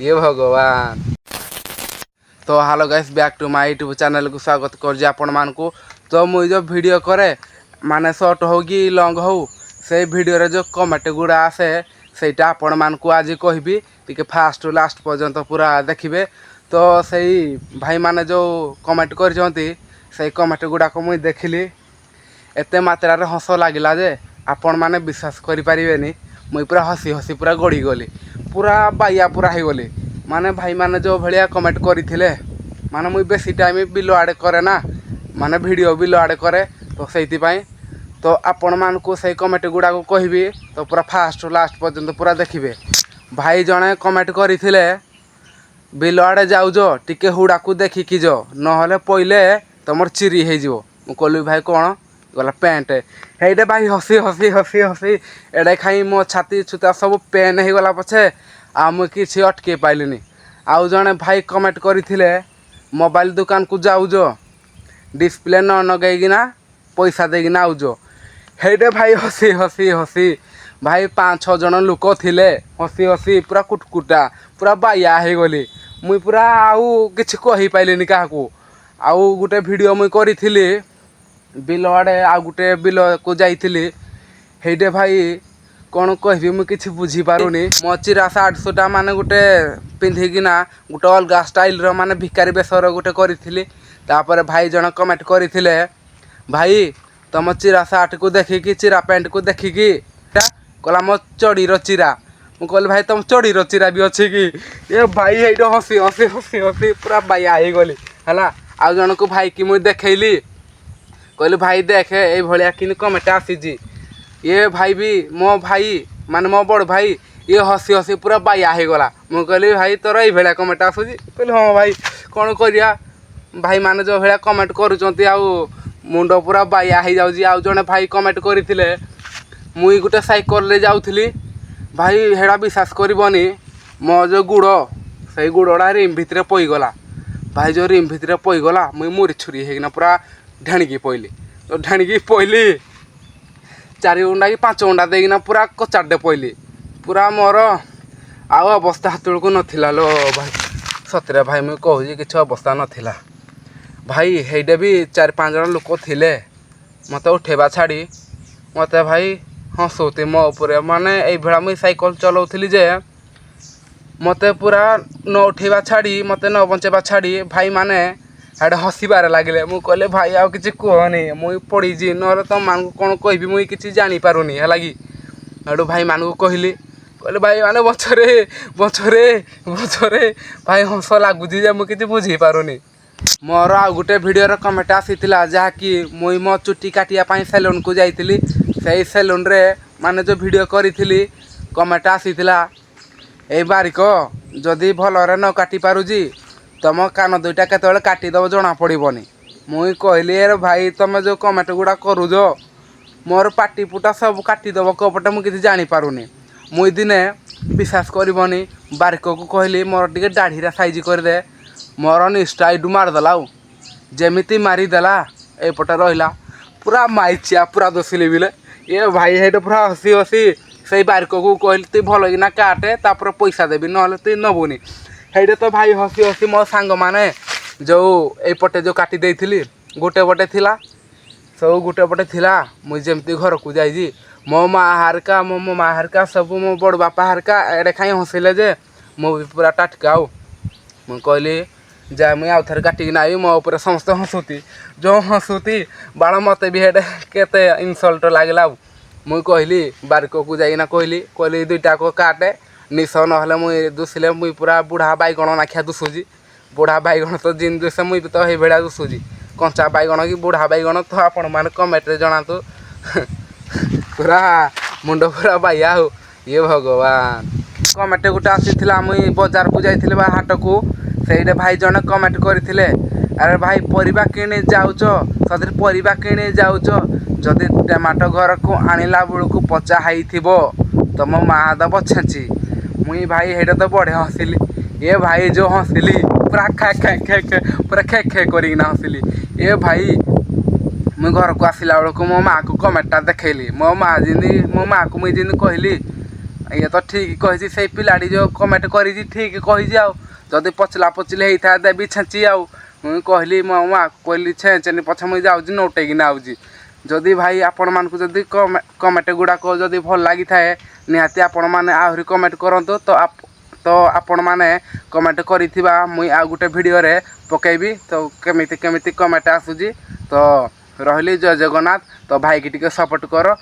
ये भगवान। तो hello guys, back to my YouTube channel को स्वागत कर आपण मान को। तो मुझे जो वीडियो करे माने शॉर्ट हो कि लॉन्ग हो से वीडियो रे जो कमेंट गुड़ा आसे सेटा आपण मान को आज कहबी टिके फास्ट टू लास्ट पर्यंत पूरा देखिबे। तो सही भाई माने जो कमेंट करछंती से कमेंट गुड़ा को मुझे देखिली एते मात्रा रे हस लागिला जे आपण माने विश्वास करि परिबेनी। मुई पूरा हसी हसी पूरा गड़ी गली, पूरा बाया पूरा हो गली। माने भाई माने जो भलिया कमेंट करथिले माने मुई बेसी टाइम बिलो आड़े करे ना, माने वीडियो बिलो आड़े करे। तो सेति पई तो आपण मान को से कमेंट गुड़ा को कहबी तो पूरा फास्ट लास्ट पर्यंत पूरा देखिबे। भाई जणे कमेंट करथिले बिलो आड़े जाउजो टिके हुड़ा को देखिकी जो नहले पहिले तमर चिरी हे जिवो। मु कहली भाई कोन गला पैंट हेडे भाई हसी हसी हसी हसी एडे खाई मो छाती छुता सब पेन हो गला पछे आ मु किछि अटके पाइलिनी। आउ जणे भाई कमेंट करथिले मोबाइल दुकान को जाउजो डिस्प्ले न नगैगिना पैसा देगिना आउजो। हेडे भाई हसी हसी हसी भाई 5-6 जन लोक थिले हसी हसी पूरा कुटकुटा पूरा बाया हो गली। मुई पूरा आउ किछि कहि पाइलिनी काहाकू। आउ गुटे वीडियो मुई करिथिली बिल आड़े आ गुटे बिल को जाइथिली हेडे भाई कौन कहबी मुझे किसी बुझीपारुनी। मो चिरा सार्ट सुटा माने गुटे पिंधिकिना गुटे अलग स्टाइल रो माने भिकारी बेसर गुटे करिथिली। तापर भाई जन कमेंट करथिले भाई तुम चिरा सार्ट को देखिकी चिरा पैंट को देखिकी कहला मो चढ़ीर चिरा। मु कहली भाई तुम चढ़ीर चिरा भी अच्छे कि ये भाई ये हसी हसी हसी हसी पूरा बाया हो गली है। आउ जन को भाई की मुझे देखली कहली भाई देखे ये भाया कि कमेंट आसीजी ये भाई भी मो भाई माने मो बड़ भाई ये हसी हसी पूरा बाया हो गला। मु कहली भाई तोर ये भाया कमेंट आसूजी कहली हाँ भाई कौन करिया भाई माने जो भाया कमेंट करूचंती आउ मुंड पूरा बाया हो जाउजी। आउ जने भाई कमेंट करथिले मुई गुटे साइकल ले जाउथली भाई हेड़ा विश्वास करबनी मो जो गुड़ से गुड़टा रिम भितर पईगला भाई जो रिम भितर पईगला मुई मुरी छुरी हेगिना पूरा ढेणिकी पईली। तो ढेणिकी पईली 4 गुंडा कि 5 गुंडा देकिना पूरा कचाड़े पईली पूरा मोर आउ अवस्था हाथुड़को नथिला लो भाई। सतरे भाई मुई कहूँ किसी अवस्था नथिला भाई। हेडे भी 4-5 जन लोक थिले मत उठेबा छाड़ी मत भाई हंसुती मो उपरे माने ये भाया मुई साइकल चलाउथली जे मत पूरा न उठेबा छाड़ी मत न बंचेबा छाड़ी भाई माने हेडे हसबार लगे। मु कहले भाई आउ किसी कहनी मुई पड़ीजी न तुम मान कौन कहबी मुई किसी जानीपारुनी है लगी। हेडू भाई मान को कहली कहले भाई माने बछरे बछरे बछरे भाई हस लगुच मुझे किसी बुझीपारुनी। मोर आ गुटे वीडियो कमेंट आसीला जहाँकि मुई मो चुटी काटिया सेलून को जाइली से सेलून रे माने जो वीडियो करी कमेंट आसीला ए बारिक जदि भलरे न काटी पारुजी तुम कान दुईटा केतबेले काटिदेव जना पड़ोनी। मुई कहली अरे भाई तुम जो कमेंट गुड़ा करूज मोर पाटी पुटा सब काटिदेव कपटे मुझे जानीपारुनी। मुई दिने विश्वास करबनी बारिक को कहली मोर टिके दाढ़ीरा साइज करदे मोर निष्ठा आईडू मारदेला जमीती मारिदेला एपटे रहा पूरा माइचिया पूरा दोषिली बिले ये भाई हेटे पूरा हसी हसी से बारिक को कहली तु भल किना काटे तापर पैसा देवी ना तु नबुनी। हेटे तो भाई हसी हसी मो सांग माने जो एपटे जो काटी देइथिली गोटे पटे थिला सब गोटे पटे थिला मुई जेमती घर को जाइजी मो माँ हारका मो माँ हारका सब मो बड़ बापा हारका एडे खाई हंसिले जे मो भी पूरा टाटका आउ मुई कहली जा मुई आउ थे काटिकी आई मो ऊपर समस्त हंसुती जो हंसुती बाण मत भी हेडे केते इनसल्ट लागला। मुई कहली बारिक को जाइना कहली कहली दुईटा को काटे निश ना मुई दुसिले मुई पूरा बुढ़ा बैगण नाखिया दुसुजी। बुढ़ा बैगण तो जिन दुसे मुई तो ये भाया दुसुजी कंचा बैगण कि बुढ़ा बैगण तो आपण मैंने कमेंट जनातु पूरा मुंड पूरा बाया हो ये भगवान। कमेंट गोटे आसीला मुई बजार को जाइली हाट को से भाई जन कमेंट करथिले अरे भाई परिबा किणे जाउच सदर परिबा किणे जाउच जदि टमाटो घर को आनिला बेलू पचा हाइथिबो तुम माँ दब छेची। मुई भाई हेटे तो बढ़े हंसिली ये भाई जो हंसिली पूरा खे खे खे खे पूरा खे खे करना हंसिली ये भाई। मुई घर को आसला बेलू मो माँ को कमेंटा देखली मो माँ जिन मो माँ को मुई जिन कहली ये तो ठीक कही से पिलाटी जो कमेंट कर ठीक कही आउ जदि पचला पचली होता देवी छेची आउ मुझे कहली मो माँ कहली छेचनी पछ मुझे जाऊँगी नौटेकिना आऊँगी जदि भाई आपण मानक जदि कमेंट गुड़ाक जदि भल लगी थाए निहाती आपण मैंने आहरी कमेंट करंतु तो आपण मैंने कमेंट करिथिबा मुई आ गुटे वीडियो रे पकेबी तो केमिति केमिति कमेंट आसुजी तो रहली जय जगन्नाथ तो भाई की टिके सपोर्ट करो।